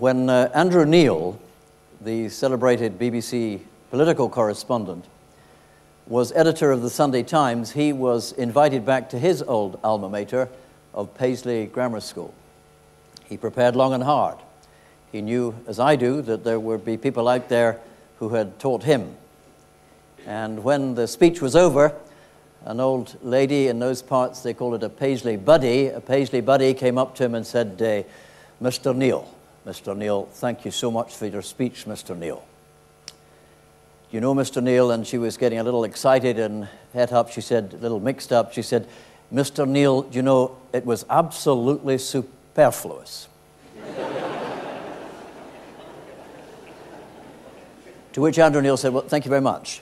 when Andrew Neil, the celebrated BBC political correspondent, was editor of the Sunday Times, he was invited back to his old alma mater of Paisley Grammar School. He prepared long and hard. He knew, as I do, that there would be people out there who had taught him. And when the speech was over, an old lady in those parts, they call it a Paisley buddy came up to him and said, Mr. Neil, thank you so much for your speech, Mr. Neil. You know, Mr. Neil, and she was getting a little excited and het up, she said, a little mixed up, she said, Mr. Neil, you know, it was absolutely superfluous. To which Andrew Neil said, well, thank you very much.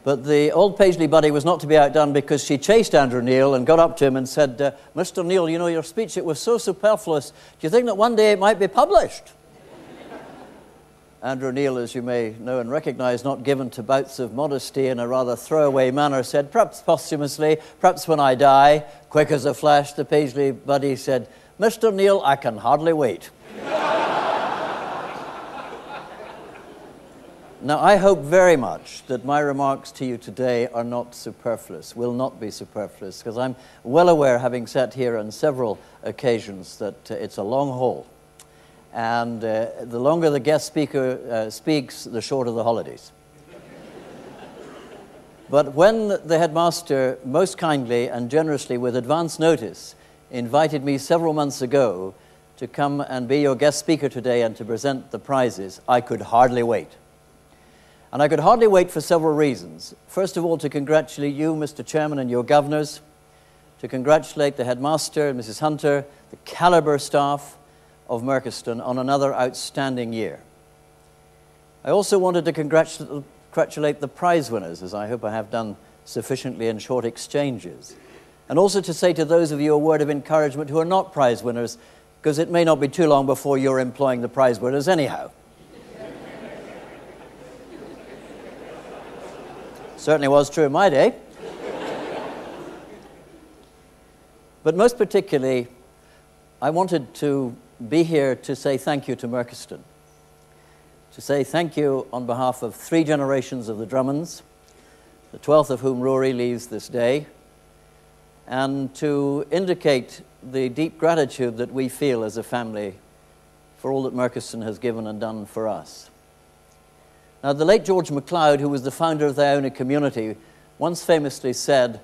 But the old Paisley buddy was not to be outdone, because she chased Andrew Neil and got up to him and said, Mr. Neil, you know, your speech, it was so superfluous. Do you think that one day it might be published? Andrew Neil, as you may know and recognize, not given to bouts of modesty, in a rather throwaway manner, said, perhaps posthumously, perhaps when I die. Quick as a flash, the Paisley buddy said, Mr. Neil, I can hardly wait. Now, I hope very much that my remarks to you today are not superfluous, will not be superfluous, because I'm well aware, having sat here on several occasions, that it's a long haul. And the longer the guest speaker speaks, the shorter the holidays. But when the headmaster most kindly and generously, with advance notice, invited me several months ago to come and be your guest speaker today and to present the prizes, I could hardly wait. And I could hardly wait for several reasons. First of all, to congratulate you, Mr. Chairman, and your governors, to congratulate the headmaster, Mrs. Hunter, the caliber staff of Merchiston on another outstanding year. I also wanted to congratulate the prize winners, as I hope I have done sufficiently in short exchanges. And also to say to those of you a word of encouragement who are not prize winners, because it may not be too long before you're employing the prize winners anyhow. Certainly was true in my day. But most particularly, I wanted to be here to say thank you to Merchiston. To say thank you on behalf of 3 generations of the Drummonds, the 12th of whom Rory leaves this day, and to indicate the deep gratitude that we feel as a family for all that Merchiston has given and done for us. Now, the late George MacLeod, who was the founder of the Iona community, once famously said,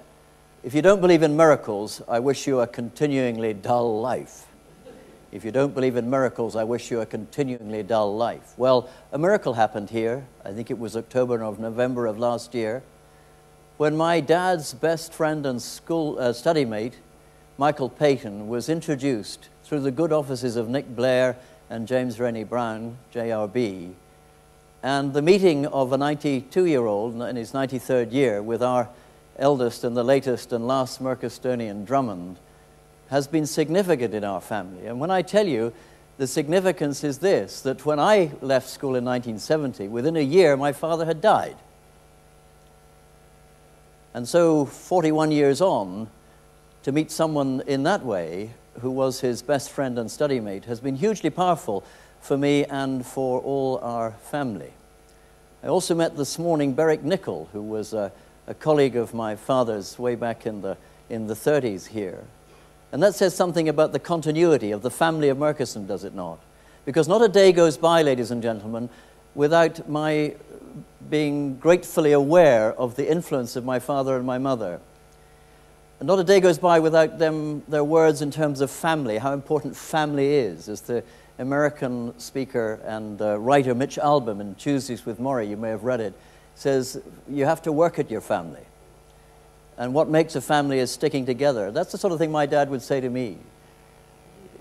if you don't believe in miracles, I wish you a continuingly dull life. If you don't believe in miracles, I wish you a continuingly dull life. Well, a miracle happened here. I think it was October or November of last year, when my dad's best friend and school study mate, Michael Payton, was introduced through the good offices of Nick Blair and James Rennie Brown, JRB, and the meeting of a 92-year-old in his 93rd year with our eldest and the latest and last Merchistonian Drummond has been significant in our family. And when I tell you the significance is this, that when I left school in 1970, within a year my father had died. And so 41 years on, to meet someone in that way who was his best friend and study mate has been hugely powerful for me and for all our family. I also met this morning Berwick Nichol, who was a colleague of my father's way back in the 30s here. And that says something about the continuity of the family of Merchiston, does it not? Because not a day goes by, ladies and gentlemen, without my being gratefully aware of the influence of my father and my mother. And not a day goes by without their words in terms of family, how important family is. As the American speaker and writer Mitch Albom in Tuesdays with Murray, you may have read it, says you have to work at your family. And what makes a family is sticking together. That's the sort of thing my dad would say to me.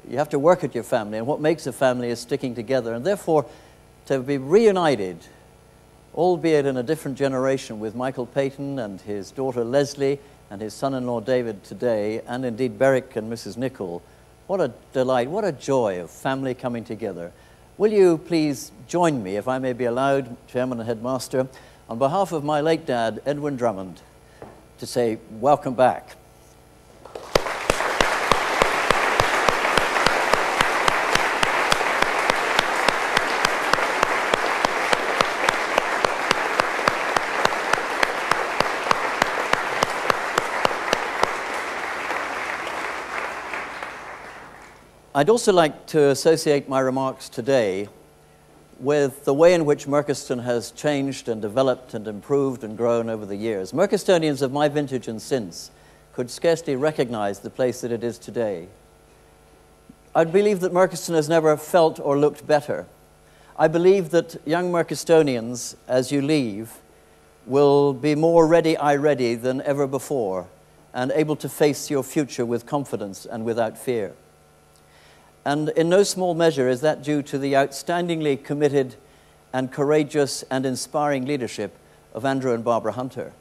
You have to work at your family, and what makes a family is sticking together. And therefore, to be reunited, albeit in a different generation, with Michael Payton and his daughter Leslie and his son-in-law David today, and indeed Berwick and Mrs. Nichol, what a delight, what a joy of family coming together. Will you please join me, if I may be allowed, Chairman and Headmaster, on behalf of my late dad, Edwin Drummond, to say welcome back. I'd also like to associate my remarks today with the way in which Merchiston has changed and developed and improved and grown over the years. Merchistonians of my vintage and since could scarcely recognize the place that it is today. I believe that Merchiston has never felt or looked better. I believe that young Merchistonians, as you leave, will be more ready than ever before and able to face your future with confidence and without fear. And in no small measure is that due to the outstandingly committed and courageous and inspiring leadership of Andrew and Barbara Hunter.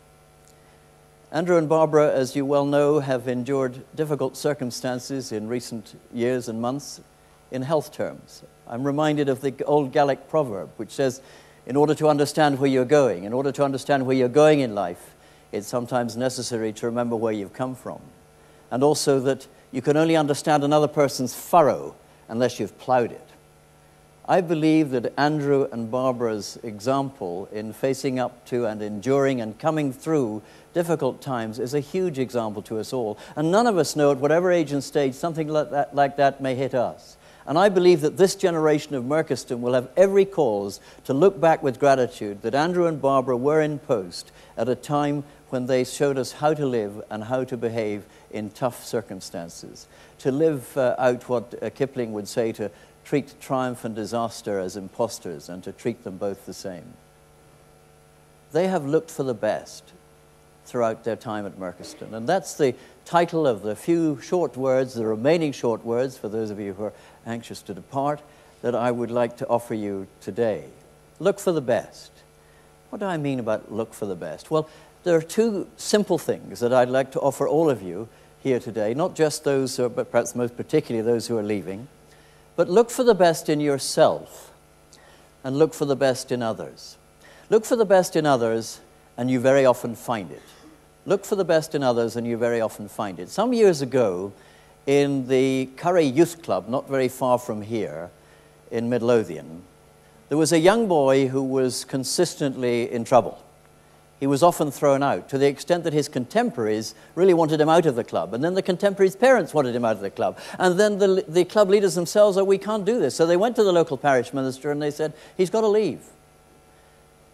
Andrew and Barbara, as you well know, have endured difficult circumstances in recent years and months in health terms. I'm reminded of the old Gallic proverb, which says, in order to understand where you're going, in order to understand where you're going in life, it's sometimes necessary to remember where you've come from. And also that you can only understand another person's furrow unless you've plowed it. I believe that Andrew and Barbara's example in facing up to and enduring and coming through difficult times is a huge example to us all. And none of us know at whatever age and stage something like that may hit us. And I believe that this generation of Merchiston will have every cause to look back with gratitude that Andrew and Barbara were in post at a time when they showed us how to live and how to behave in tough circumstances, to live out what Kipling would say, to treat triumph and disaster as impostors and to treat them both the same. They have looked for the best throughout their time at Merchiston, and that's the title of the few short words, the remaining short words, for those of you who are anxious to depart, that I would like to offer you today. Look for the best. What do I mean about look for the best? Well, there are two simple things that I'd like to offer all of you here today, not just those, but perhaps most particularly those who are leaving, but look for the best in yourself and look for the best in others. Look for the best in others and you very often find it. Look for the best in others and you very often find it. Some years ago, in the Curry Youth Club, not very far from here, in Midlothian, there was a young boy who was consistently in trouble. He was often thrown out, to the extent that his contemporaries really wanted him out of the club. And then the contemporaries' parents wanted him out of the club. And then the club leaders themselves said, we can't do this. So they went to the local parish minister and they said, he's got to leave.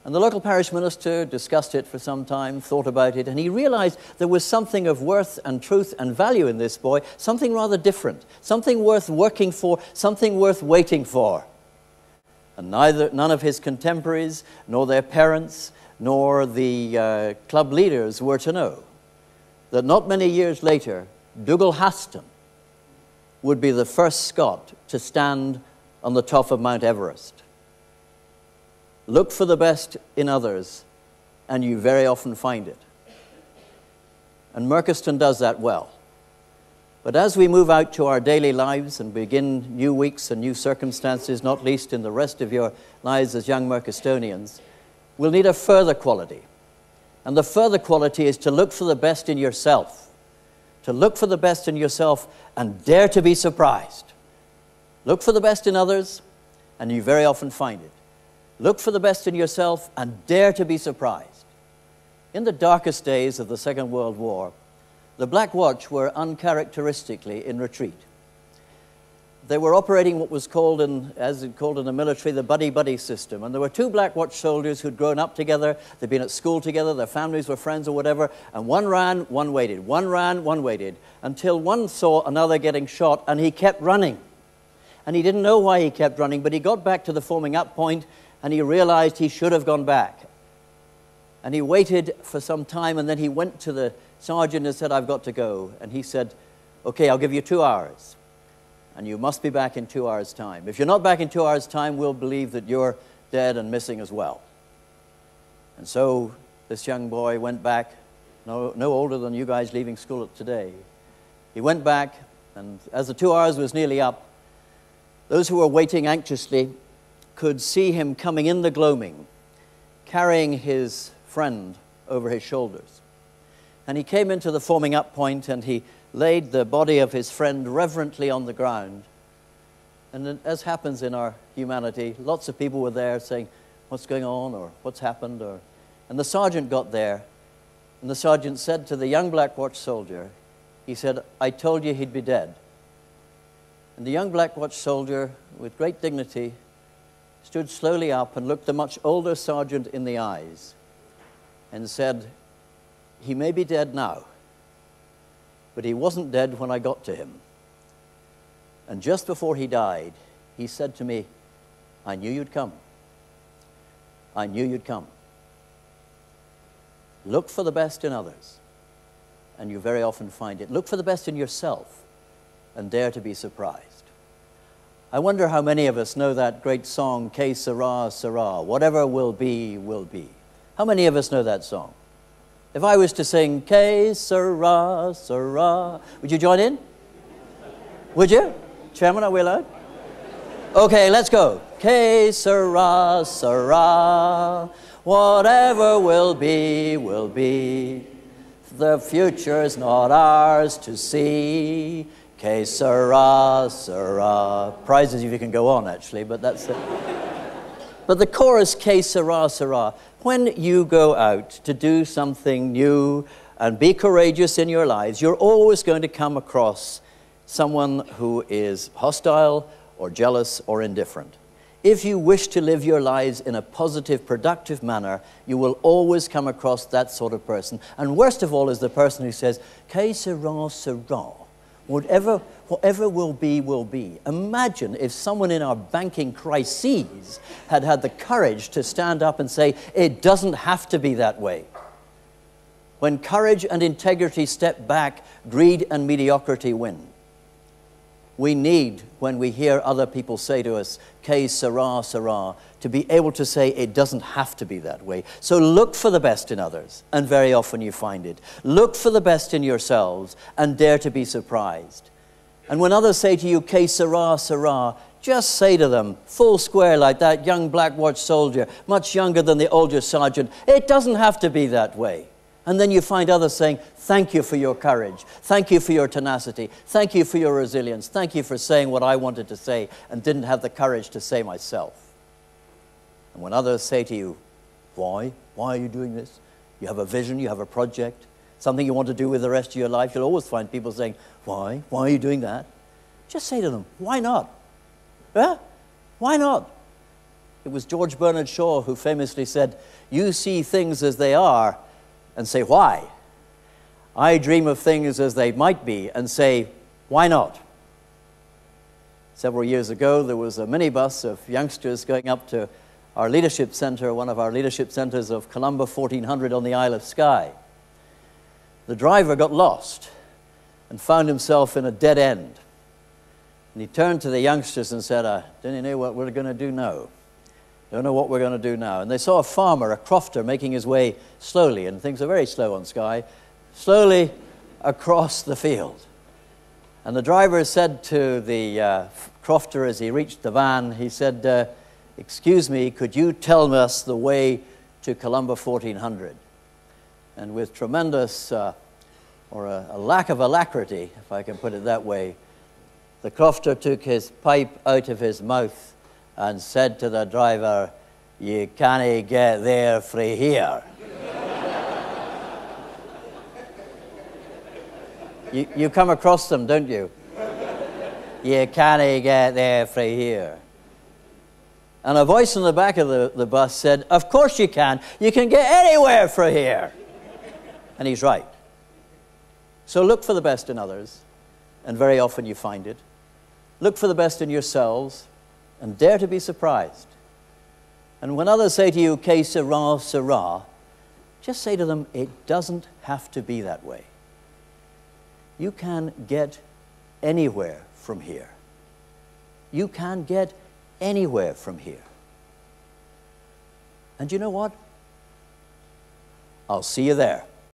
And the local parish minister discussed it for some time, thought about it, and he realized there was something of worth and truth and value in this boy, something rather different, something worth working for, something worth waiting for. And none of his contemporaries, nor their parents, nor the club leaders were to know that not many years later, Dougal Haston would be the first Scot to stand on the top of Mount Everest. Look for the best in others, and you very often find it. And Merchiston does that well. But as we move out to our daily lives and begin new weeks and new circumstances, not least in the rest of your lives as young Merchistonians, we'll need a further quality. And the further quality is to look for the best in yourself. To look for the best in yourself and dare to be surprised. Look for the best in others, and you very often find it. Look for the best in yourself and dare to be surprised. In the darkest days of the Second World War, the Black Watch were uncharacteristically in retreat. They were operating what was called, as it's called in the military, the buddy-buddy system. And there were two Black Watch soldiers who'd grown up together, they'd been at school together, their families were friends or whatever, and one ran, one waited. One ran, one waited, until one saw another getting shot, and he kept running. And he didn't know why he kept running, but he got back to the forming up point, and he realized he should have gone back. And he waited for some time, and then he went to the sergeant and said, I've got to go. And he said, okay, I'll give you 2 hours. And you must be back in 2 hours' time. If you're not back in 2 hours' time, we'll believe that you're dead and missing as well. And so this young boy went back, no older than you guys leaving school today. He went back, and as the 2 hours was nearly up, those who were waiting anxiously could see him coming in the gloaming, carrying his friend over his shoulders. And he came into the forming up point and he laid the body of his friend reverently on the ground. And as happens in our humanity, lots of people were there saying, what's going on, or what's happened, and the sergeant got there, and the sergeant said to the young Black Watch soldier, he said, I told you he'd be dead. And the young black watch soldier, with great dignity, stood slowly up and looked the much older sergeant in the eyes and said, "He may be dead now, but he wasn't dead when I got to him. And just before he died, he said to me, 'I knew you'd come. I knew you'd come.'" Look for the best in others, and you very often find it. Look for the best in yourself, and dare to be surprised. I wonder how many of us know that great song, "Que sera, sera," whatever will be, will be. How many of us know that song? If I was to sing, "Que sera, sera," would you join in? Would you? Chairman, are we allowed? Okay, let's go. Que sera, sera, whatever will be, will be. The future's not ours to see. Que sera, sera. Prizes if you can go on, actually, but that's it. But the chorus, que sera, sera. When you go out to do something new and be courageous in your lives, you're always going to come across someone who is hostile or jealous or indifferent. If you wish to live your lives in a positive, productive manner, you will always come across that sort of person. And worst of all is the person who says, "Que sera, sera." Whatever will be, will be. Imagine if someone in our banking crises had had the courage to stand up and say, "It doesn't have to be that way." When courage and integrity step back, greed and mediocrity win. We need, when we hear other people say to us, "Que sera, sera," to be able to say it doesn't have to be that way. So look for the best in others, and very often you find it. Look for the best in yourselves, and dare to be surprised. And when others say to you, "Que sera, sera," just say to them, full square like that young black watch soldier, much younger than the older sergeant, "It doesn't have to be that way." And then you find others saying, "Thank you for your courage. Thank you for your tenacity. Thank you for your resilience. Thank you for saying what I wanted to say and didn't have the courage to say myself." And when others say to you, "Why? Why are you doing this? You have a vision, you have a project, something you want to do with the rest of your life," you'll always find people saying, "Why? Why are you doing that?" Just say to them, "Why not? Yeah? Why not?" It was George Bernard Shaw who famously said, "You see things as they are and say, 'Why?' I dream of things as they might be and say, 'Why not?'" Several years ago, there was a minibus of youngsters going up to our leadership center, one of our leadership centers of Columba 1400 on the Isle of Skye. The driver got lost and found himself in a dead end. And he turned to the youngsters and said, "Don't you know what we're going to do now? Don't know what we're going to do now." And they saw a farmer, a crofter, making his way slowly, and things are very slow on Skye, slowly across the field. And the driver said to the crofter as he reached the van, he said, "Excuse me, could you tell us the way to Columba 1400? And with tremendous, or a lack of alacrity, if I can put it that way, the crofter took his pipe out of his mouth and said to the driver, "You can't get there frae here." You come across them, don't you? "You can't get there frae here." And a voice in the back of the bus said, "Of course you can. You can get anywhere frae here." And he's right. So look for the best in others, and very often you find it. Look for the best in yourselves, and dare to be surprised. And when others say to you, "Que sera, sera," just say to them, "It doesn't have to be that way. You can get anywhere from here. You can get anywhere from here. And you know what? I'll see you there."